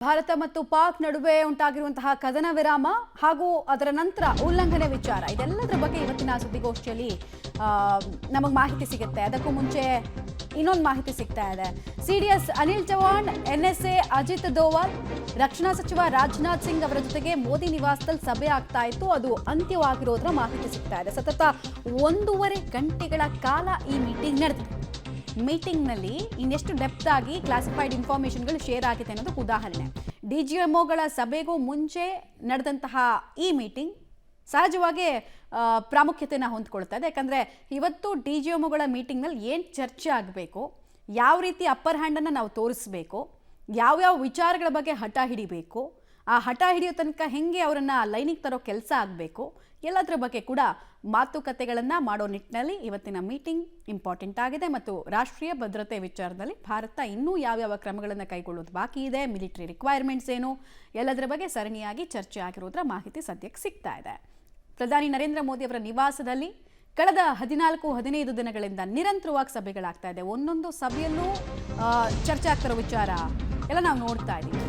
ಭಾರತ ಮತ್ತು ಪಾಕ್ ನಡುವೆ ಉಂಟಾಗಿರುವಂತಹ ಕದನ ವಿರಾಮ ಹಾಗೂ ಅದರ ನಂತರ ಉಲ್ಲಂಘನೆ ವಿಚಾರ ಇದೆಲ್ಲದರ ಬಗ್ಗೆ ಇವತ್ತಿನ ಸುದ್ದಿಗೋಷ್ಠಿಯಲ್ಲಿ ನಮಗೆ ಮಾಹಿತಿ ಸಿಗುತ್ತೆ. ಅದಕ್ಕೂ ಮುಂಚೆ ಇನ್ನೊಂದು ಮಾಹಿತಿ ಸಿಗ್ತಾ ಇದೆ. ಸಿಡಿಎಸ್ ಅನಿಲ್ ಚೌಹಾಣ್, ಎನ್ಎಸ್ಎ ಅಜಿತ್ ದೋವಲ್, ರಕ್ಷಣಾ ಸಚಿವ ರಾಜನಾಥ್ ಸಿಂಗ್ ಅವರ ಜೊತೆಗೆ ಮೋದಿ ನಿವಾಸದಲ್ಲಿ ಸಭೆ ಆಗ್ತಾ ಇತ್ತು. ಅದು ಅಂತ್ಯವಾಗಿರೋದ್ರ ಮಾಹಿತಿ ಸಿಗ್ತಾ ಇದೆ. ಸತತ 1.5 ಗಂಟೆಗಳ ಕಾಲ ಈ ಮೀಟಿಂಗ್ ನಡೆದಿದೆ. ಮೀಟಿಂಗ್ನಲ್ಲಿ ಇನ್ನೆಷ್ಟು ಡೆಪ್ತ್ ಆಗಿ ಕ್ಲಾಸಿಫೈಡ್ ಇನ್ಫಾರ್ಮೇಷನ್ಗಳು ಶೇರ್ ಆಗಿದೆ ಅನ್ನೋದಕ್ಕೆ ಉದಾಹರಣೆ. ಡಿಜಿಎಂಒಗಳ ಸಭೆಗೂ ಮುಂಚೆ ನಡೆದಂತಹ ಈ ಮೀಟಿಂಗ್ ಸಹಜವಾಗಿ ಪ್ರಾಮುಖ್ಯತೆಯನ್ನು ಹೊಂದ್ಕೊಳ್ತಾ ಇದೆ. ಯಾಕಂದರೆ ಇವತ್ತು ಡಿಜಿಎಂಒಗಳ ಮೀಟಿಂಗ್ನಲ್ಲಿ ಏನು ಚರ್ಚೆ ಆಗಬೇಕು, ಯಾವ ರೀತಿ ಅಪ್ಪರ್ ಹ್ಯಾಂಡನ್ನು ನಾವು ತೋರಿಸ್ಬೇಕು, ಯಾವ್ಯಾವ ವಿಚಾರಗಳ ಬಗ್ಗೆ ಹಠ ಹಿಡಿಬೇಕು, ಆ ಹಠ ಹಿಡಿಯೋ ತನಕ ಹೆಂಗೆ ಅವರನ್ನು ಲೈನಿಗೆ ತರೋ ಕೆಲಸ ಆಗಬೇಕು, ಎಲ್ಲದರ ಬಗ್ಗೆ ಕೂಡ ಮಾತುಕತೆಗಳನ್ನು ಮಾಡೋ ನಿಟ್ಟಿನಲ್ಲಿ ಇವತ್ತಿನ ಮೀಟಿಂಗ್ ಇಂಪಾರ್ಟೆಂಟ್ ಆಗಿದೆ. ಮತ್ತು ರಾಷ್ಟ್ರೀಯ ಭದ್ರತೆ ವಿಚಾರದಲ್ಲಿ ಭಾರತ ಇನ್ನೂ ಯಾವ್ಯಾವ ಕ್ರಮಗಳನ್ನು ಕೈಗೊಳ್ಳೋದು ಬಾಕಿ ಇದೆ, ಮಿಲಿಟರಿ ರಿಕ್ವೈರ್ಮೆಂಟ್ಸ್ ಏನು, ಎಲ್ಲದರ ಬಗ್ಗೆ ಸರಣಿಯಾಗಿ ಚರ್ಚೆ ಆಗಿರೋದ್ರ ಮಾಹಿತಿ ಸದ್ಯಕ್ಕೆ ಸಿಗ್ತಾ ಇದೆ. ಪ್ರಧಾನಿ ನರೇಂದ್ರ ಮೋದಿ ಅವರ ನಿವಾಸದಲ್ಲಿ ಕಳೆದ 14-15 ದಿನಗಳಿಂದ ನಿರಂತರವಾಗಿ ಸಭೆಗಳಾಗ್ತಾ ಇದೆ. ಒಂದೊಂದು ಸಭೆಯಲ್ಲೂ ಚರ್ಚೆ ಆಗ್ತಿರೋ ವಿಚಾರ ಎಲ್ಲ ನಾವು ನೋಡ್ತಾ ಇದ್ದೀವಿ.